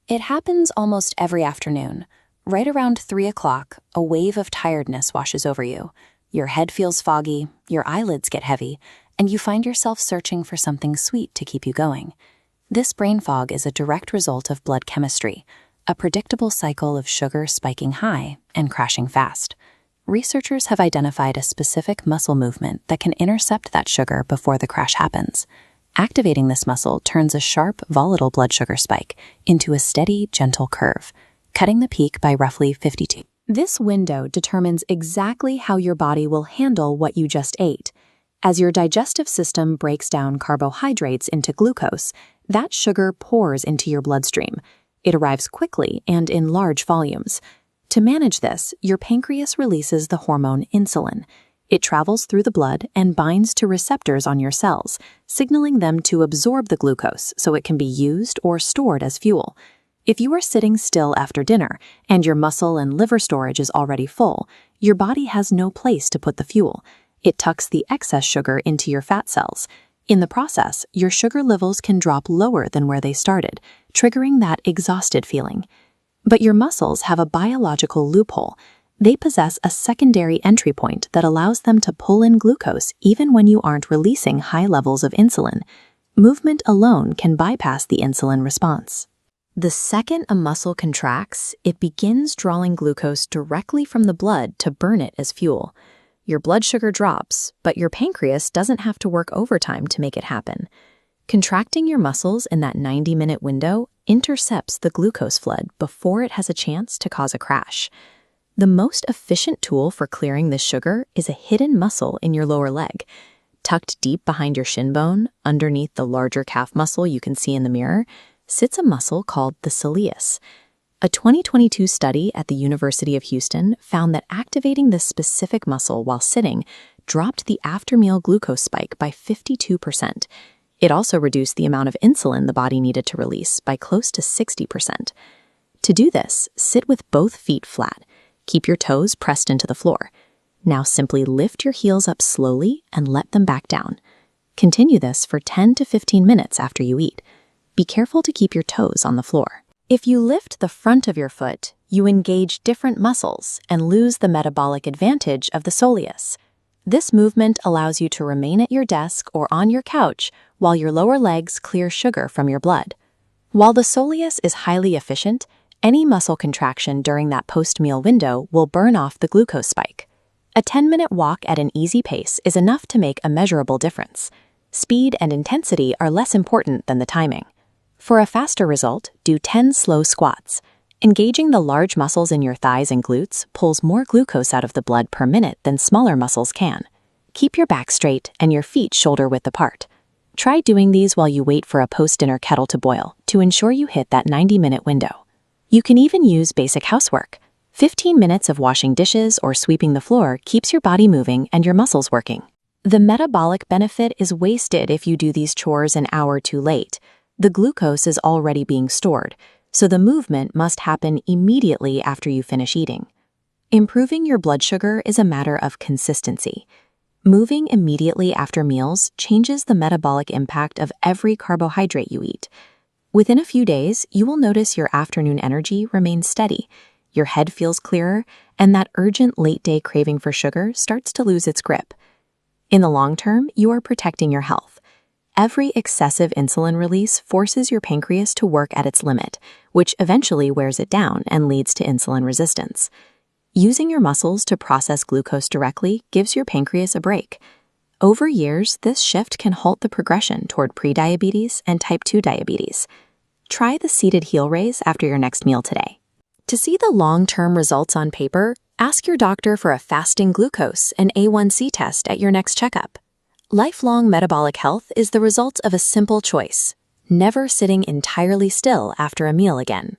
It happens almost every afternoon. Right around 3 o'clock, a wave of tiredness washes over you. Your head feels foggy, your eyelids get heavy, and you find yourself searching for something sweet to keep you going. This brain fog is a direct result of blood chemistry, a predictable cycle of sugar spiking high and crashing fast. Researchers have identified a specific muscle movement that can intercept that sugar before the crash happens. Activating this muscle turns a sharp, volatile blood sugar spike into a steady, gentle curve, cutting the peak by roughly 52. This window determines exactly how your body will handle what you just ate. As your digestive system breaks down carbohydrates into glucose, that sugar pours into your bloodstream. It arrives quickly and in large volumes. To manage this, your pancreas releases the hormone insulin. It travels through the blood and binds to receptors on your cells, signaling them to absorb the glucose so it can be used or stored as fuel. If you are sitting still after dinner and your muscle and liver storage is already full, your body has no place to put the fuel. It tucks the excess sugar into your fat cells. In the process, your sugar levels can drop lower than where they started, triggering that exhausted feeling. But your muscles have a biological loophole. They possess a secondary entry point that allows them to pull in glucose even when you aren't releasing high levels of insulin. Movement alone can bypass the insulin response. The second a muscle contracts, it begins drawing glucose directly from the blood to burn it as fuel. Your blood sugar drops, but your pancreas doesn't have to work overtime to make it happen. Contracting your muscles in that 90-minute window intercepts the glucose flood before it has a chance to cause a crash. The most efficient tool for clearing this sugar is a hidden muscle in your lower leg. Tucked deep behind your shin bone, underneath the larger calf muscle you can see in the mirror, sits a muscle called the Soleus. A 2022 study at the University of Houston found that activating this specific muscle while sitting dropped the after-meal glucose spike by 52%. It also reduced the amount of insulin the body needed to release by close to 60%. To do this, sit with both feet flat. Keep your toes pressed into the floor. Now simply lift your heels up slowly and let them back down. Continue this for 10 to 15 minutes after you eat. Be careful to keep your toes on the floor. If you lift the front of your foot, you engage different muscles and lose the metabolic advantage of the soleus. This movement allows you to remain at your desk or on your couch while your lower legs clear sugar from your blood. While the soleus is highly efficient, any muscle contraction during that post-meal window will burn off the glucose spike. A 10-minute walk at an easy pace is enough to make a measurable difference. Speed and intensity are less important than the timing. For a faster result, do 10 slow squats. Engaging the large muscles in your thighs and glutes pulls more glucose out of the blood per minute than smaller muscles can. Keep your back straight and your feet shoulder-width apart. Try doing these while you wait for a post-dinner kettle to boil to ensure you hit that 90-minute window. You can even use basic housework. 15 minutes of washing dishes or sweeping the floor keeps your body moving and your muscles working. The metabolic benefit is wasted if you do these chores an hour too late. The glucose is already being stored, so the movement must happen immediately after you finish eating. Improving your blood sugar is a matter of consistency. Moving immediately after meals changes the metabolic impact of every carbohydrate you eat. Within a few days, you will notice your afternoon energy remains steady, your head feels clearer, and that urgent late-day craving for sugar starts to lose its grip. In the long term, you are protecting your health. Every excessive insulin release forces your pancreas to work at its limit, which eventually wears it down and leads to insulin resistance. Using your muscles to process glucose directly gives your pancreas a break. Over years, this shift can halt the progression toward prediabetes and type 2 diabetes. Try the seated heel raise after your next meal today. To see the long-term results on paper, ask your doctor for a fasting glucose and A1C test at your next checkup. Lifelong metabolic health is the result of a simple choice: never sitting entirely still after a meal again.